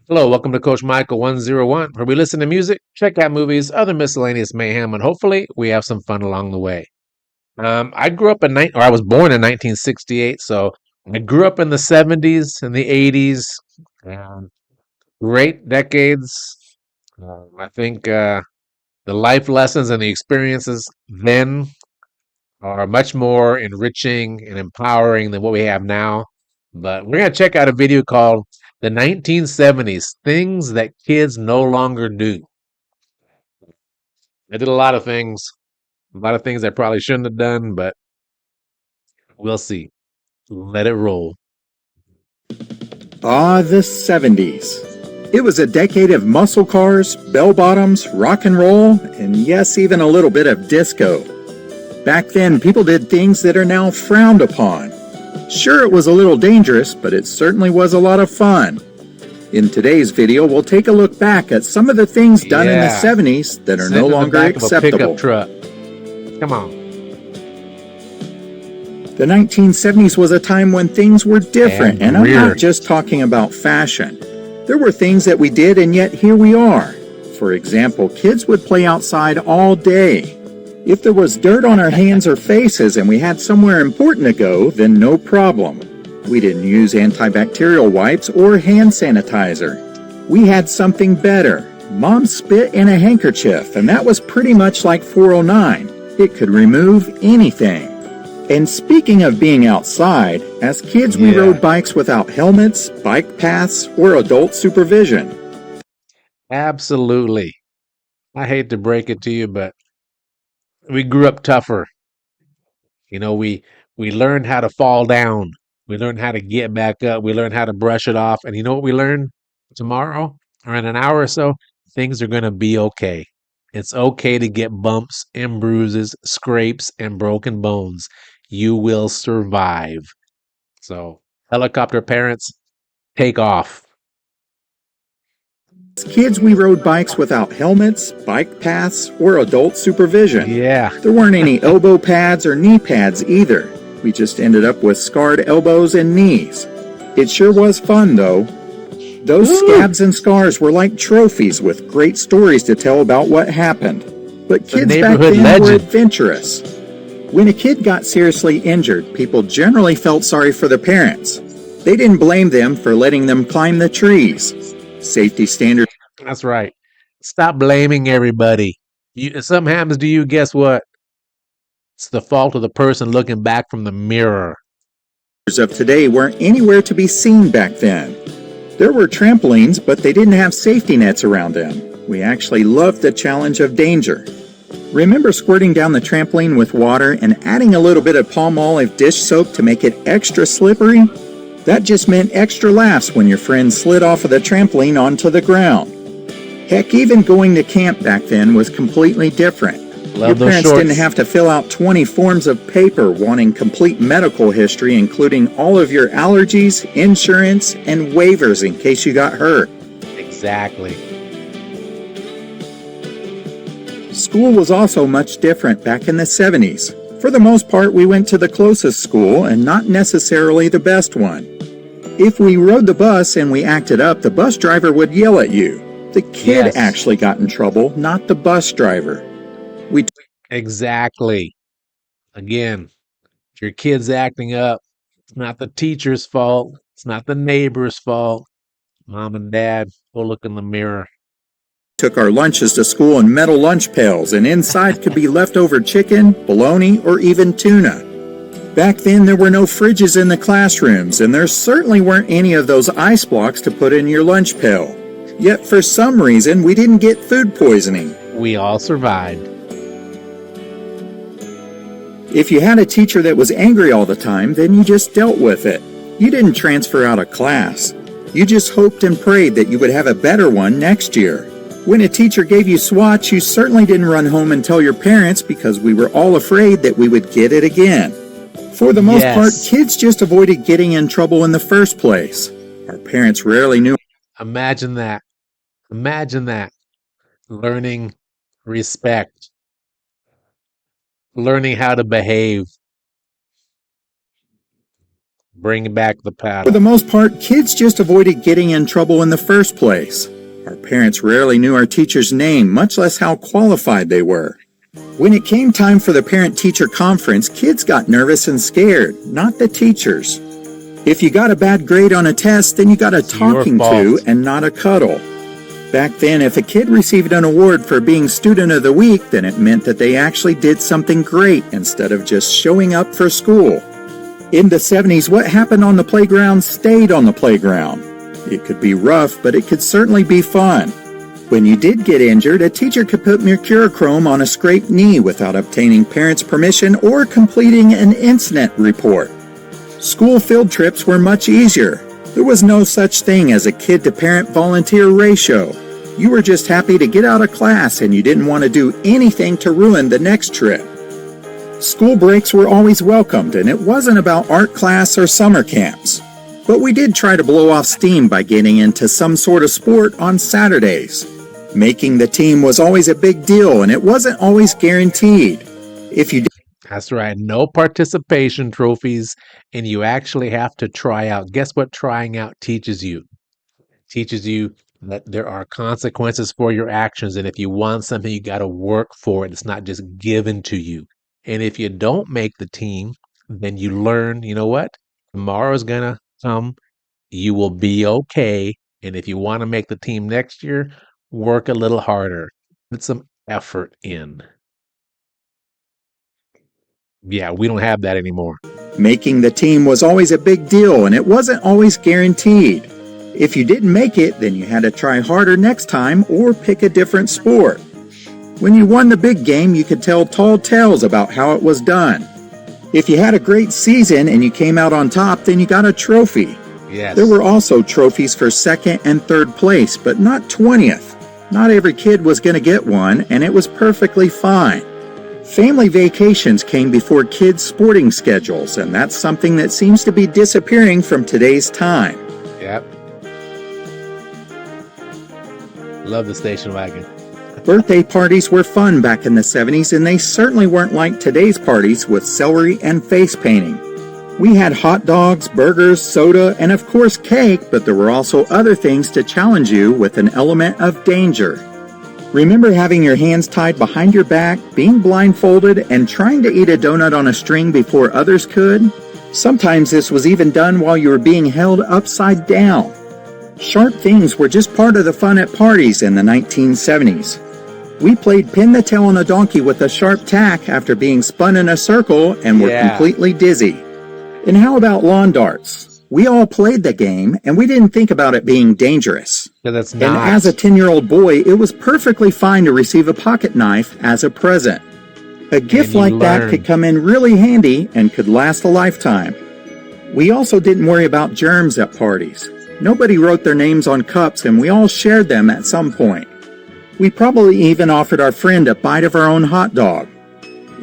Hello, welcome to Coach Michael 101, where we listen to music, check out movies, other miscellaneous mayhem, and hopefully we have some fun along the way. I grew up or I was born in 1968, so I grew up in the 70s and the 80s. Um, Great decades. I think the life lessons and the experiences then are much more enriching and empowering than what we have now. But we're going to check out a video called The 1970s Things That Kids No Longer Do. I did a lot of things I probably shouldn't have done, but we'll see. Let it roll. Ah, the 70s. It was a decade of muscle cars, bell-bottoms, rock and roll, and yes, even a little bit of disco. Back then, people did things that are now frowned upon. Sure, it was a little dangerous, but it certainly was a lot of fun. In today's video, we'll take a look back at some of the things done in the 70s that are no longer acceptable. Pickup truck. Come on. The 1970s was a time when things were different, and I'm not just talking about fashion. There were things that we did, and yet here we are. For example, kids would play outside all day. If there was dirt on our hands or faces and we had somewhere important to go, then no problem. We didn't use antibacterial wipes or hand sanitizer. We had something better. Mom spit in a handkerchief, and that was pretty much like 409. It could remove anything. And speaking of being outside, as kids we rode bikes without helmets, bike paths, or adult supervision. Absolutely. I hate to break it to you, but we grew up tougher. You know, we learned how to fall down. We learned how to get back up. We learned how to brush it off. And you know what we learn tomorrow or in an hour or so? Things are going to be okay. It's okay to get bumps and bruises, scrapes and broken bones. You will survive. So, helicopter parents, take off. As kids, we rode bikes without helmets, bike paths, or adult supervision. Yeah. There weren't any elbow pads or knee pads either. We just ended up with scarred elbows and knees. It sure was fun, though. Those scabs and scars were like trophies with great stories to tell about what happened. But kids back then were adventurous. When a kid got seriously injured, people generally felt sorry for the parents. They didn't blame them for letting them climb the trees. Safety standards. That's right. Stop blaming everybody. If something happens to you, guess what? It's the fault of the person looking back from the mirror. Of today weren't anywhere to be seen back then. There were trampolines, but they didn't have safety nets around them. We actually loved the challenge of danger. Remember squirting down the trampoline with water and adding a little bit of palm olive dish soap to make it extra slippery? That just meant extra laughs when your friend slid off of the trampoline onto the ground. Heck, even going to camp back then was completely different. Your parents didn't have to fill out 20 forms of paper wanting complete medical history, including all of your allergies, insurance, and waivers in case you got hurt. Exactly. School was also much different back in the 70s. For the most part, we went to the closest school and not necessarily the best one. If we rode the bus and we acted up, the bus driver would yell at you. The kid actually got in trouble, not the bus driver. Exactly. Again, if your kid's acting up, it's not the teacher's fault. It's not the neighbor's fault. Mom and dad, go look in the mirror. Took our lunches to school in metal lunch pails, and inside could be leftover chicken, bologna, or even tuna. Back then, there were no fridges in the classrooms, and there certainly weren't any of those ice blocks to put in your lunch pail. Yet, for some reason, we didn't get food poisoning. We all survived. If you had a teacher that was angry all the time, then you just dealt with it. You didn't transfer out of class. You just hoped and prayed that you would have a better one next year. When a teacher gave you swats, you certainly didn't run home and tell your parents because we were all afraid that we would get it again. For the most part, kids just avoided getting in trouble in the first place. Our parents rarely knew. Imagine that. Imagine that. Learning respect. Learning how to behave. Bring back the For the paddle. most part, kids just avoided getting in trouble in the first place. Our parents rarely knew our teacher's name, much less how qualified they were. When it came time for the parent-teacher conference, kids got nervous and scared, not the teachers. If you got a bad grade on a test, then you got a talking to and not a cuddle. Back then, if a kid received an award for being Student of the Week, then it meant that they actually did something great instead of just showing up for school. In the 70s, what happened on the playground stayed on the playground. It could be rough, but it could certainly be fun. When you did get injured, a teacher could put mercurochrome on a scraped knee without obtaining parents' permission or completing an incident report. School field trips were much easier. There was no such thing as a kid-to-parent volunteer ratio. You were just happy to get out of class and you didn't want to do anything to ruin the next trip. School breaks were always welcomed, and it wasn't about art class or summer camps. But we did try to blow off steam by getting into some sort of sport on Saturdays. Making the team was always a big deal, and it wasn't always guaranteed. If you That's right. No participation trophies, and you actually have to try out. Guess what trying out teaches you? Teaches you that there are consequences for your actions, and if you want something, you got to work for it. It's not just given to you. And if you don't make the team, then you learn, you know what? Tomorrow's gonna come. You will be okay. And if you want to make the team next year, work a little harder. Put some effort in. Yeah, we don't have that anymore. Making the team was always a big deal, and it wasn't always guaranteed. If you didn't make it, then you had to try harder next time or pick a different sport. When you won the big game, you could tell tall tales about how it was done. If you had a great season and you came out on top, then you got a trophy. Yes. There were also trophies for second and third place, but not 20th. Not every kid was going to get one, and it was perfectly fine. Family vacations came before kids' sporting schedules, and that's something that seems to be disappearing from today's time. Yep. Love the station wagon. Birthday parties were fun back in the 70s, and they certainly weren't like today's parties with celery and face painting. We had hot dogs, burgers, soda, and of course cake, but there were also other things to challenge you with an element of danger. Remember having your hands tied behind your back, being blindfolded, and trying to eat a donut on a string before others could? Sometimes this was even done while you were being held upside down. Sharp things were just part of the fun at parties in the 1970s. We played pin the tail on a donkey with a sharp tack after being spun in a circle and were completely dizzy. And how about lawn darts? We all played the game, and we didn't think about it being dangerous. Yeah, that's And not. as a 10-year-old boy, it was perfectly fine to receive a pocket knife as a present. A gift you like that learn. could come in really handy and could last a lifetime. We also didn't worry about germs at parties. Nobody wrote their names on cups, and we all shared them at some point. We probably even offered our friend a bite of our own hot dog.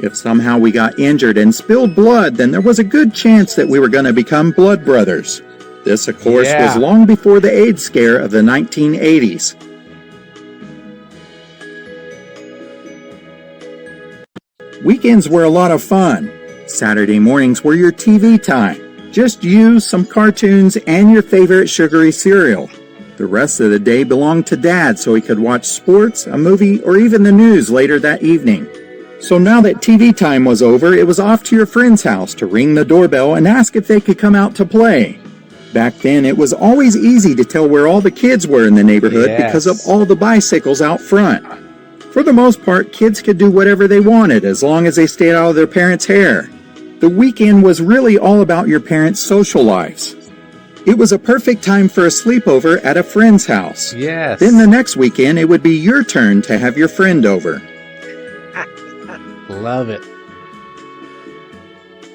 If somehow we got injured and spilled blood, then there was a good chance that we were going to become blood brothers. This, of course, was long before the AIDS scare of the 1980s. Weekends were a lot of fun. Saturday mornings were your TV time. Just you, some cartoons, and your favorite sugary cereal. The rest of the day belonged to Dad, so he could watch sports, a movie, or even the news later that evening. So now that TV time was over, it was off to your friend's house to ring the doorbell and ask if they could come out to play. Back then, it was always easy to tell where all the kids were in the neighborhood because of all the bicycles out front. For the most part, kids could do whatever they wanted as long as they stayed out of their parents' hair. The weekend was really all about your parents' social lives. It was a perfect time for a sleepover at a friend's house. Yes. Then the next weekend, it would be your turn to have your friend over. Love it.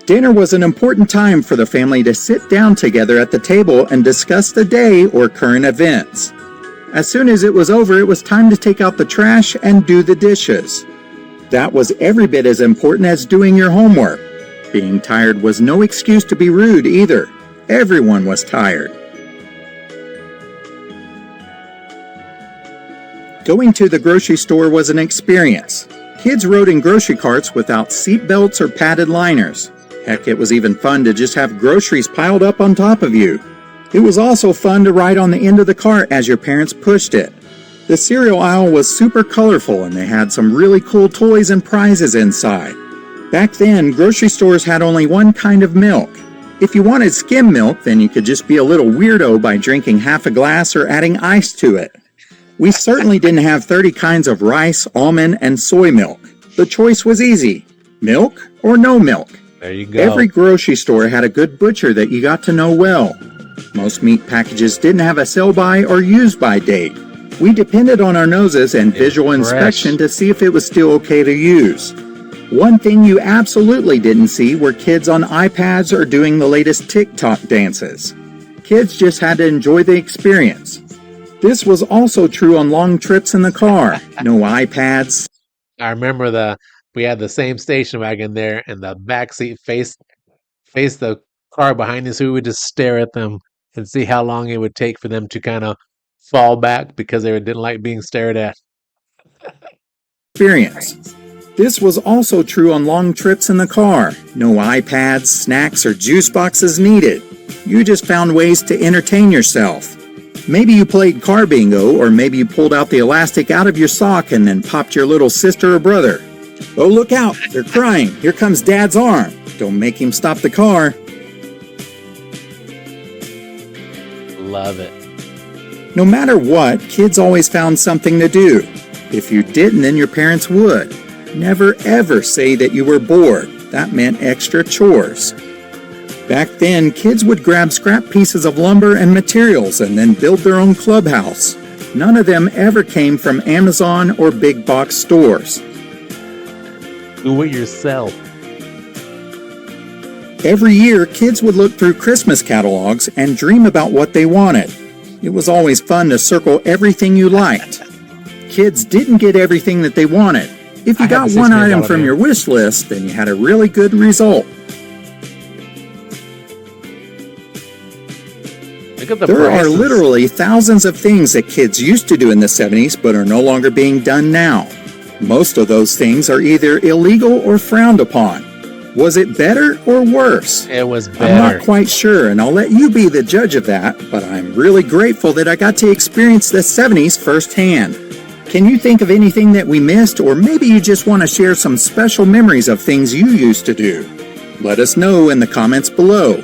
Dinner was an important time for the family to sit down together at the table and discuss the day or current events. As soon as it was over, it was time to take out the trash and do the dishes. That was every bit as important as doing your homework. Being tired was no excuse to be rude either. Everyone was tired. Going to the grocery store was an experience. Kids rode in grocery carts without seat belts or padded liners. Heck, it was even fun to just have groceries piled up on top of you. It was also fun to ride on the end of the cart as your parents pushed it. The cereal aisle was super colorful and they had some really cool toys and prizes inside. Back then, grocery stores had only one kind of milk. If you wanted skim milk, then you could just be a little weirdo by drinking half a glass or adding ice to it. We certainly didn't have 30 kinds of rice, almond, and soy milk. The choice was easy: milk or no milk. There you go. Every grocery store had a good butcher that you got to know well. Most meat packages didn't have a sell-by or use-by date. We depended on our noses and visual inspection to see if it was still okay to use. One thing you absolutely didn't see were kids on iPads or doing the latest TikTok dances. Kids just had to enjoy the experience. This was also true on long trips in the car. No iPads. I remember we had the same station wagon there, and the back seat faced the car behind us. We would just stare at them and see how long it would take for them to kind of fall back because they didn't like being stared at. Experience. This was also true on long trips in the car. No iPads, snacks, or juice boxes needed. You just found ways to entertain yourself. Maybe you played car bingo, or maybe you pulled out the elastic out of your sock and then popped your little sister or brother. Oh, look out! They're crying. Here comes Dad's arm. Don't make him stop the car. Love it. No matter what, kids always found something to do. If you didn't, then your parents would. Never ever say that you were bored. That meant extra chores. Back then, kids would grab scrap pieces of lumber and materials and then build their own clubhouse. None of them ever came from Amazon or big box stores. Do it yourself. Every year, kids would look through Christmas catalogs and dream about what they wanted. It was always fun to circle everything you liked. Kids didn't get everything that they wanted. If you got one item from your wish list, then you had a really good result. There are literally thousands of things that kids used to do in the 70s but are no longer being done now. Most of those things are either illegal or frowned upon. Was it better or worse? It was better. I'm not quite sure, and I'll let you be the judge of that, but I'm really grateful that I got to experience the 70s firsthand. Can you think of anything that we missed, or maybe you just want to share some special memories of things you used to do? Let us know in the comments below.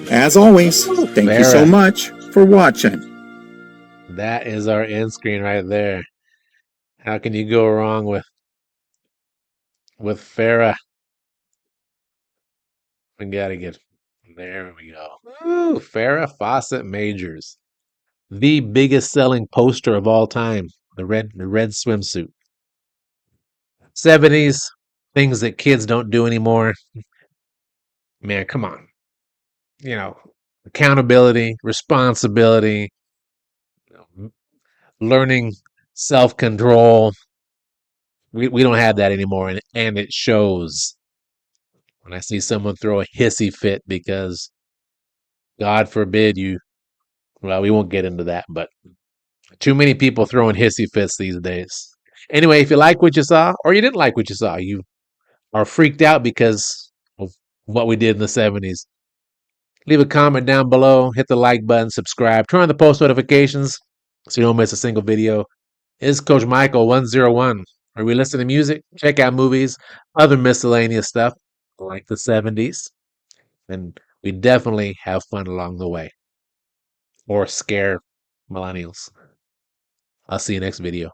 As always, thank you so much for watching. That is our end screen right there. How can you go wrong with Farrah? We gotta get there. We go. Ooh, Farrah Fawcett Majors, the biggest selling poster of all time. The red swimsuit. 70s, things that kids don't do anymore. Man, come on. You know, accountability, responsibility, learning self-control. We don't have that anymore, and it shows. When I see someone throw a hissy fit because, God forbid well, we won't get into that, but too many people throwing hissy fits these days. Anyway, if you like what you saw, or you didn't like what you saw, you are freaked out because of what we did in the 70s, leave a comment down below, hit the like button, subscribe, turn on the post notifications so you don't miss a single video. This is Coach Michael 101, where we listen to music, check out movies, other miscellaneous stuff like the 70s, and we definitely have fun along the way, or scare millennials. I'll see you next video.